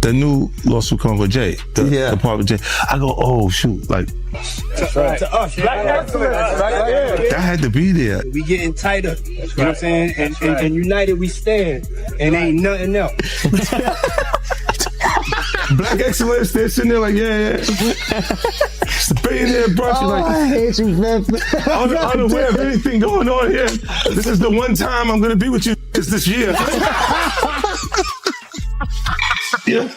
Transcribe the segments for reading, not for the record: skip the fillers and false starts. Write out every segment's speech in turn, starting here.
the new lawsuit coming with Jay, the part with Jay. I go, oh shoot, like that's right. To us, Black excellence. That had to be there. We getting tighter, you know what I'm saying? And united we stand, and ain't nothing else. Black excellence, they're sitting there like, yeah. It's the billionaire brush. Like, I hate you, man. Unaware of anything going on here. This is the one time I'm gonna be with you this year. Yeah.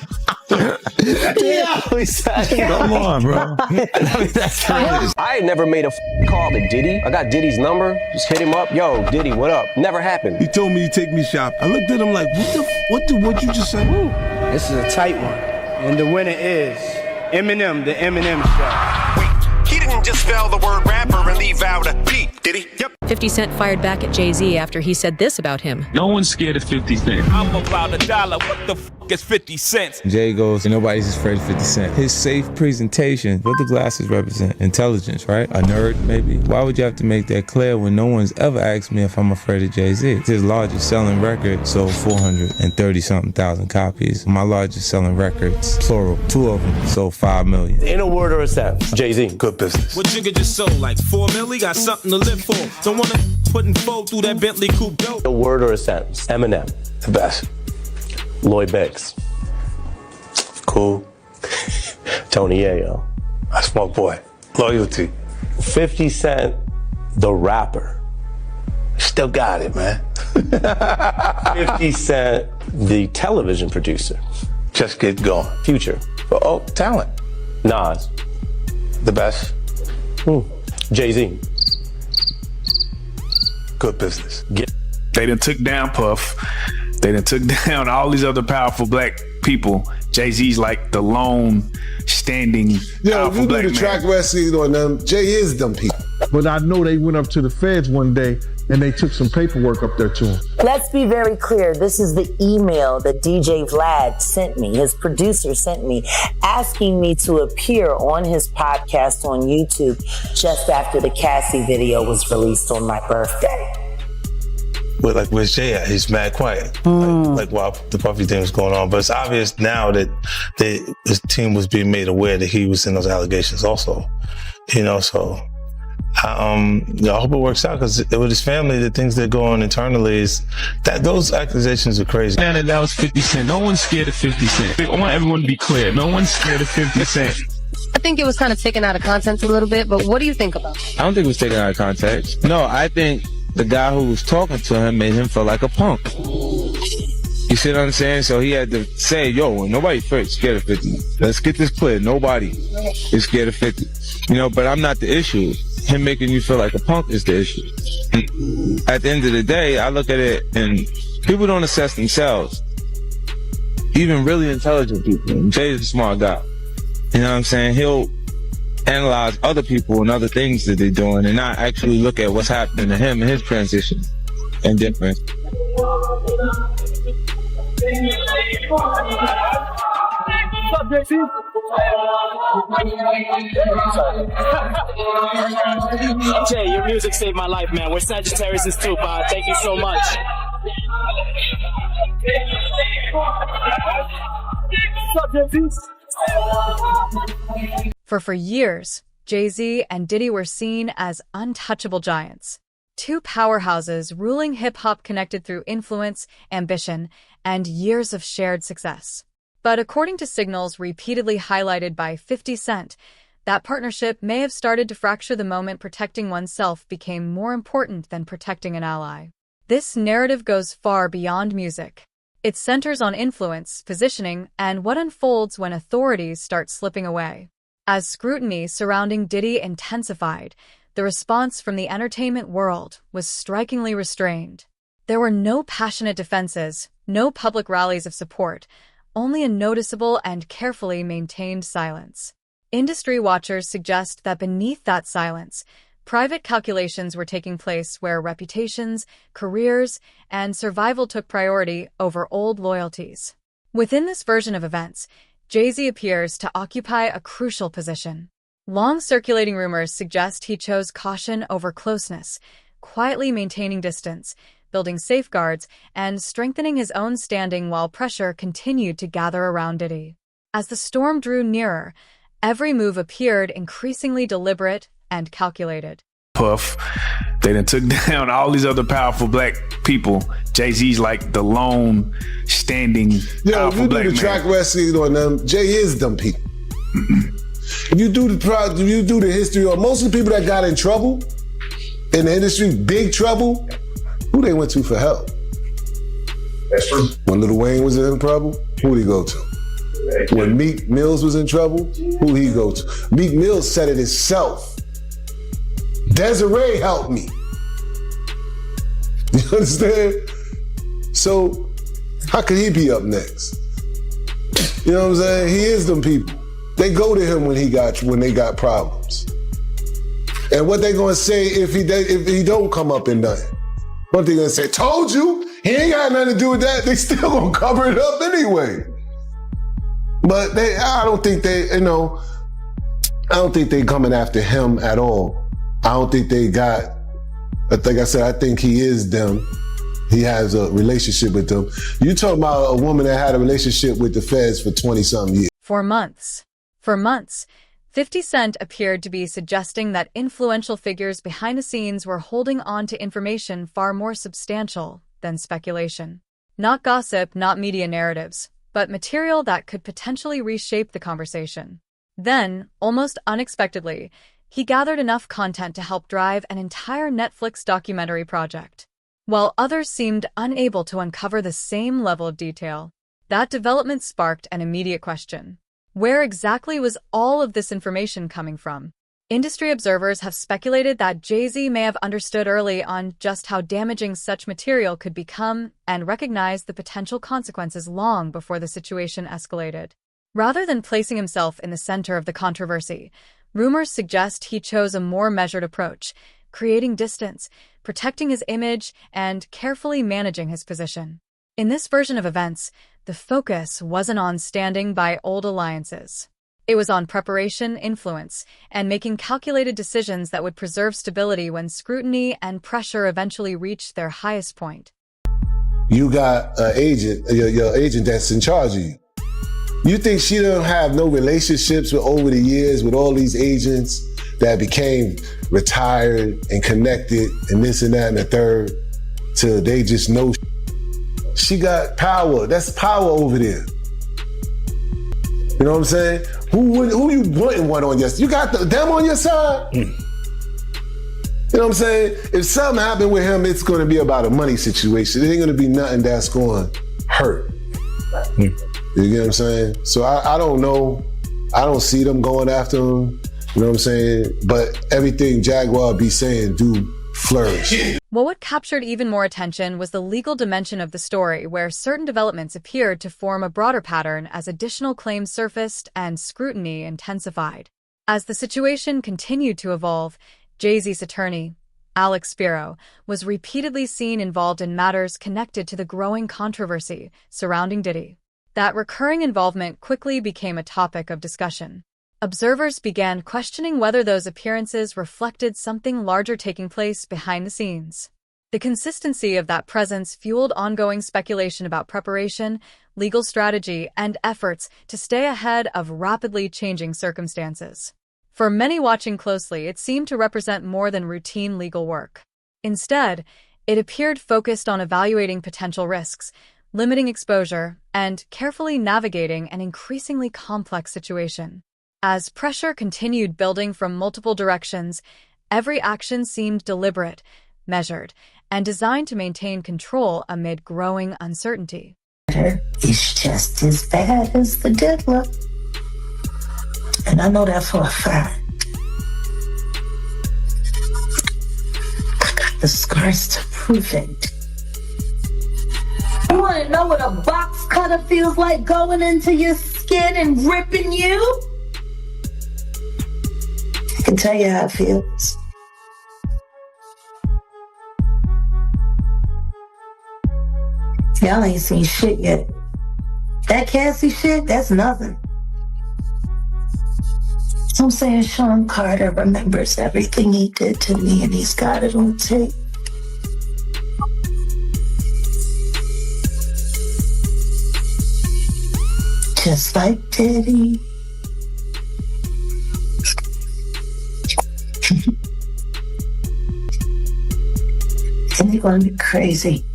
Come on, bro. I ain't never made a call to Diddy. I got Diddy's number. Just hit him up. Yo, Diddy, what up? Never happened. He told me to take me shopping. I looked at him like, what you just said? This is a tight one. And the winner is Eminem, the Eminem Show. Wait, he didn't just spell the word rapper and leave out a P, did he? Yep. 50 Cent fired back at Jay-Z after he said this about him. No one's scared of 50 Cent. I'm about $1. What the f is 50 cents? Jay goes, nobody's afraid of 50 Cent. His safe presentation, what the glasses represent? Intelligence, right? A nerd, maybe? Why would you have to make that clear when no one's ever asked me if I'm afraid of Jay-Z? His largest selling record sold 430-something thousand copies. My largest selling records, plural, 2 of them sold 5 million. In a word or a sentence, Jay-Z. Good business. What Jigga just sold, like 4 million? Got something to live for. Don't wanna put and fold through that Bentley coupe dope. A word or a sentence, Eminem. The best. Lloyd Banks. Cool. Tony Yayo. That's my boy. Loyalty. 50 Cent, the rapper. Still got it, man. 50 Cent, the television producer. Just get going. Future. Oh, talent. Nas. The best. Jay-Z. Good business. They done took down Puff. They done took down all these other powerful black people. Jay-Z's like the lone standing powerful black man. You do the track wrestling on them. Jay is them people. But I know they went up to the feds one day and they took some paperwork up there to him. Let's be very clear. This is the email that DJ Vlad sent me, his producer sent me, asking me to appear on his podcast on YouTube just after the Cassie video was released on my birthday. But like, where's Jay at? He's mad quiet. Like while the Puffy thing was going on. But it's obvious now that his team was being made aware that he was in those allegations also. You know, so I hope it works out, because with his family, the things that go on internally is that those accusations are crazy. Man, that was 50 Cent. No one's scared of 50 Cent. I want everyone to be clear. No one's scared of 50 Cent. I think it was kind of taken out of context a little bit, but what do you think about it? I don't think it was taken out of context. No, I think the guy who was talking to him made him feel like a punk. You see what I'm saying? So he had to say, yo, nobody's scared of 50. Let's get this clear. Nobody is scared of 50. You know, but I'm not the issue. Him making you feel like a punk is the issue. At the end of the day, I look at it and people don't assess themselves. Even really intelligent people. Jay's a smart guy. You know what I'm saying? He'll analyze other people and other things that they're doing and not actually look at what's happening to him and his transition and difference. Jay, your music saved my life, man. We're Sagittarius too, bud. Thank you so much. For years, Jay-Z and Diddy were seen as untouchable giants. Two powerhouses ruling hip-hop connected through influence, ambition, and years of shared success. But according to signals repeatedly highlighted by 50 Cent, that partnership may have started to fracture the moment protecting oneself became more important than protecting an ally. This narrative goes far beyond music. It centers on influence, positioning, and what unfolds when authorities start slipping away. As scrutiny surrounding Diddy intensified, the response from the entertainment world was strikingly restrained. There were no passionate defenses, no public rallies of support, only a noticeable and carefully maintained silence. Industry watchers suggest that beneath that silence, private calculations were taking place where reputations, careers, and survival took priority over old loyalties. Within this version of events, Jay-Z appears to occupy a crucial position. Long circulating rumors suggest he chose caution over closeness, quietly maintaining distance, building safeguards, and strengthening his own standing while pressure continued to gather around Diddy. As the storm drew nearer, every move appeared increasingly deliberate and calculated. Puff, they done took down all these other powerful black people. Jay-Z's like the lone standing powerful black man. If you do the track wrestling on them, Jay is them people. If you do the history on most of the people that got in trouble in the industry, big trouble, who they went to for help? That's true. When Lil Wayne was in trouble, who'd he go to? When Meek Mills was in trouble, who'd he go to? Meek Mills said it himself. Desiree helped me. You understand? So how could he be up next? You know what I'm saying? He is them people. They go to him when they got problems. And what they gonna say if he don't come up and done? What they gonna say? Told you, he ain't got nothing to do with that. They still gonna cover it up anyway. But I don't think they coming after him at all. I don't think they got, like I said, I think he is them. He has a relationship with them. You talking about a woman that had a relationship with the feds for 20-something years. For months, 50 Cent appeared to be suggesting that influential figures behind the scenes were holding on to information far more substantial than speculation. Not gossip, not media narratives, but material that could potentially reshape the conversation. Then, almost unexpectedly, he gathered enough content to help drive an entire Netflix documentary project. While others seemed unable to uncover the same level of detail, that development sparked an immediate question. Where exactly was all of this information coming from? Industry observers have speculated that Jay-Z may have understood early on just how damaging such material could become and recognized the potential consequences long before the situation escalated. Rather than placing himself in the center of the controversy, rumors suggest he chose a more measured approach, creating distance, protecting his image, and carefully managing his position. In this version of events, the focus wasn't on standing by old alliances. It was on preparation, influence, and making calculated decisions that would preserve stability when scrutiny and pressure eventually reached their highest point. You got an agent, your agent that's in charge of you. You think she don't have no relationships with over the years with all these agents that became retired and connected and this and that and the third till they just know she got power. That's power over there. You know what I'm saying? Who you wanting one on your side? You got them on your side? You know what I'm saying? If something happened with him, it's going to be about a money situation. It ain't going to be nothing that's going to hurt. You get what I'm saying? So I don't know. I don't see them going after him. You know what I'm saying? But everything Jaguar be saying do flourish. Well, what captured even more attention was the legal dimension of the story, where certain developments appeared to form a broader pattern as additional claims surfaced and scrutiny intensified. As the situation continued to evolve, Jay-Z's attorney, Alex Spiro, was repeatedly seen involved in matters connected to the growing controversy surrounding Diddy. That recurring involvement quickly became a topic of discussion. Observers began questioning whether those appearances reflected something larger taking place behind the scenes. The consistency of that presence fueled ongoing speculation about preparation, legal strategy, and efforts to stay ahead of rapidly changing circumstances. For many watching closely, it seemed to represent more than routine legal work. Instead, it appeared focused on evaluating potential risks, limiting exposure, and carefully navigating an increasingly complex situation. As pressure continued building from multiple directions, every action seemed deliberate, measured, and designed to maintain control amid growing uncertainty. It's just as bad as the deadlock. And I know that for a fact. I got the scars to prove it. You want to know what a box cutter feels like going into your skin and ripping you? I can tell you how it feels. Y'all ain't seen shit yet. That Cassie shit, that's nothing. I'm saying Sean Carter remembers everything he did to me and he's got it on tape. just like Diddy. And they're going to be crazy.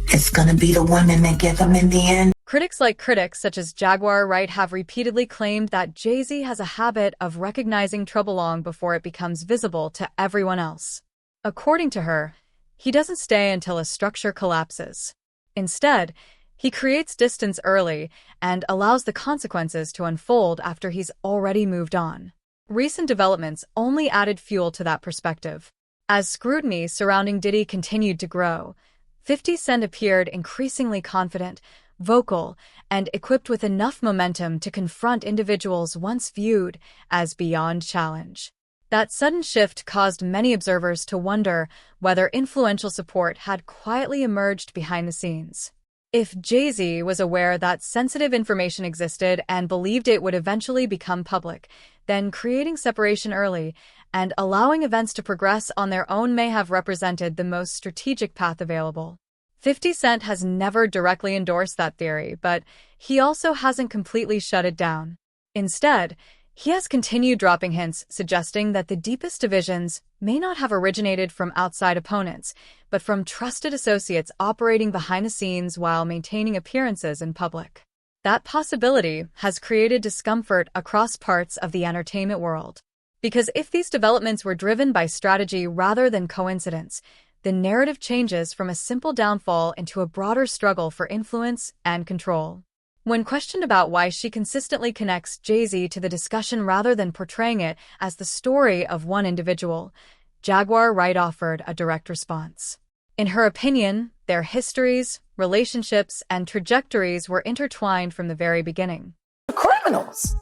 It's going to be the women that get them in the end. Critics like critics such as Jaguar Wright have repeatedly claimed that Jay-Z has a habit of recognizing trouble long before it becomes visible to everyone else. According to her, he doesn't stay until a structure collapses. Instead, he creates distance early and allows the consequences to unfold after he's already moved on. Recent developments only added fuel to that perspective. As scrutiny surrounding Diddy continued to grow, 50 Cent appeared increasingly confident, vocal, and equipped with enough momentum to confront individuals once viewed as beyond challenge. That sudden shift caused many observers to wonder whether influential support had quietly emerged behind the scenes. If Jay-Z was aware that sensitive information existed and believed it would eventually become public, then creating separation early and allowing events to progress on their own may have represented the most strategic path available. 50 Cent has never directly endorsed that theory, but he also hasn't completely shut it down. Instead, he has continued dropping hints suggesting that the deepest divisions may not have originated from outside opponents, but from trusted associates operating behind the scenes while maintaining appearances in public. That possibility has created discomfort across parts of the entertainment world. Because if these developments were driven by strategy rather than coincidence, the narrative changes from a simple downfall into a broader struggle for influence and control. When questioned about why she consistently connects Jay-Z to the discussion rather than portraying it as the story of one individual, Jaguar Wright offered a direct response. In her opinion, their histories, relationships, and trajectories were intertwined from the very beginning. Criminals.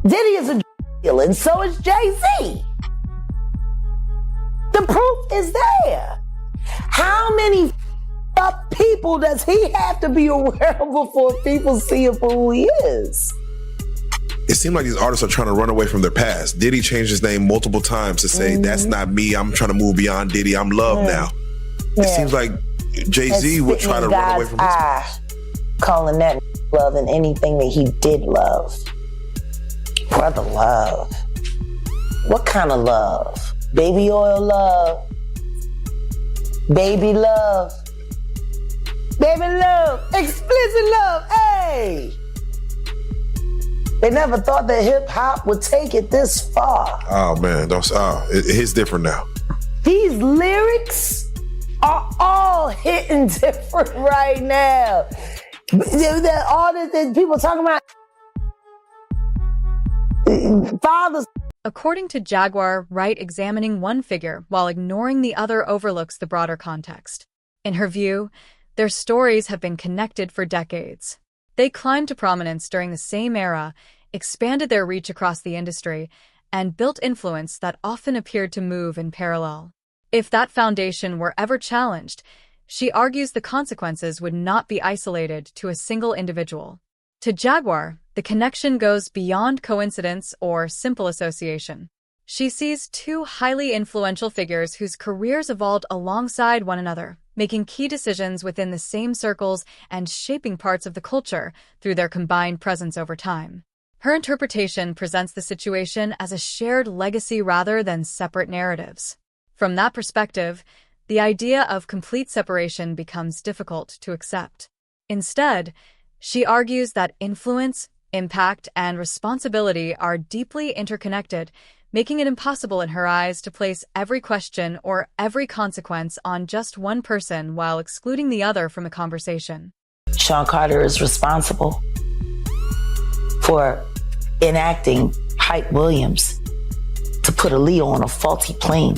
Diddy is a dealer, and so is Jay-Z. The proof is there. How many people does he have to be aware of before people see him for who he is? It seems like these artists are trying to run away from their past. Diddy changed his name multiple times to say, that's not me. I'm trying to move beyond Diddy. I'm Love now. It seems like Jay-Z would try to run away from his past. Calling that love and anything that he did love. Brother love. What kind of love? Baby oil love. Baby love. Baby love. Explicit love. Hey! They never thought that hip-hop would take it this far. Oh, man. It's different now. These lyrics are all hitting different right now. All that people talking about fathers. According to Jaguar Wright, examining one figure while ignoring the other overlooks the broader context. In her view, their stories have been connected for decades. They climbed to prominence during the same era, expanded their reach across the industry, and built influence that often appeared to move in parallel. If that foundation were ever challenged, she argues the consequences would not be isolated to a single individual. To Jaguar, the connection goes beyond coincidence or simple association. She sees two highly influential figures whose careers evolved alongside one another, making key decisions within the same circles and shaping parts of the culture through their combined presence over time. Her interpretation presents the situation as a shared legacy rather than separate narratives. From that perspective, the idea of complete separation becomes difficult to accept. Instead, she argues that influence, impact, and responsibility are deeply interconnected, making it impossible in her eyes to place every question or every consequence on just one person while excluding the other from a conversation. Sean Carter is responsible for enacting Hype Williams to put Aaliyah on a faulty plane,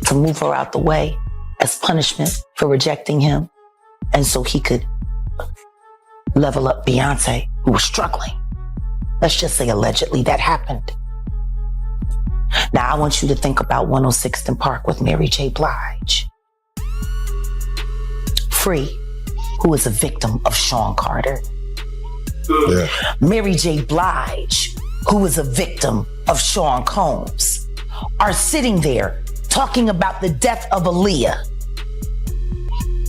to move her out the way as punishment for rejecting him, and so he could level up Beyonce, who was struggling. Let's just say allegedly that happened. Now I want you to think about 106th and Park with Mary J. Blige. Free, who is a victim of Sean Carter. Yeah. Mary J. Blige, who is a victim of Sean Combs, are sitting there talking about the death of Aaliyah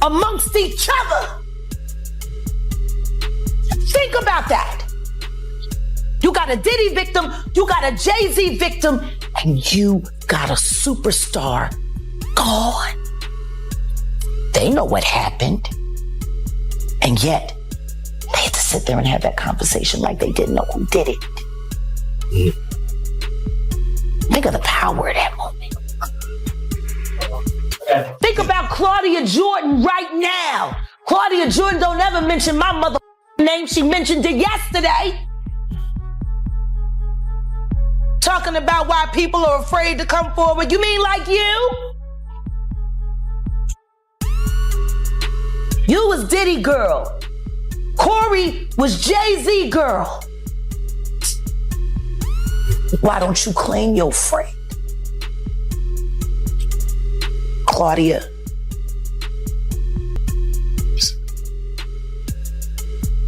amongst each other. Think about that. You got a Diddy victim, you got a Jay-Z victim, and you got a superstar gone. They know what happened. And yet, they had to sit there and have that conversation like they didn't know who did it. Think of the power of that moment. Think about Claudia Jordan right now. Claudia Jordan don't ever mention my mother name. She mentioned it yesterday. Talking about why people are afraid to come forward. You mean like you? You was Diddy girl. Corey was Jay-Z girl. Why don't you claim your friend? Claudia.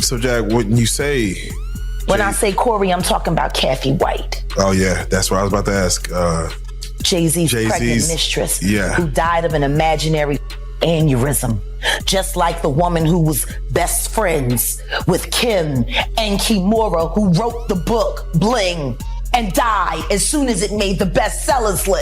So, Jack, when you say... When I say Corey, I'm talking about Kathy White. Oh, yeah. That's what I was about to ask. Jay-Z's pregnant mistress. Yeah. Who died of an imaginary aneurysm. Just like the woman who was best friends with Kim and Kimura, who wrote the book Bling and died as soon as it made the bestsellers list.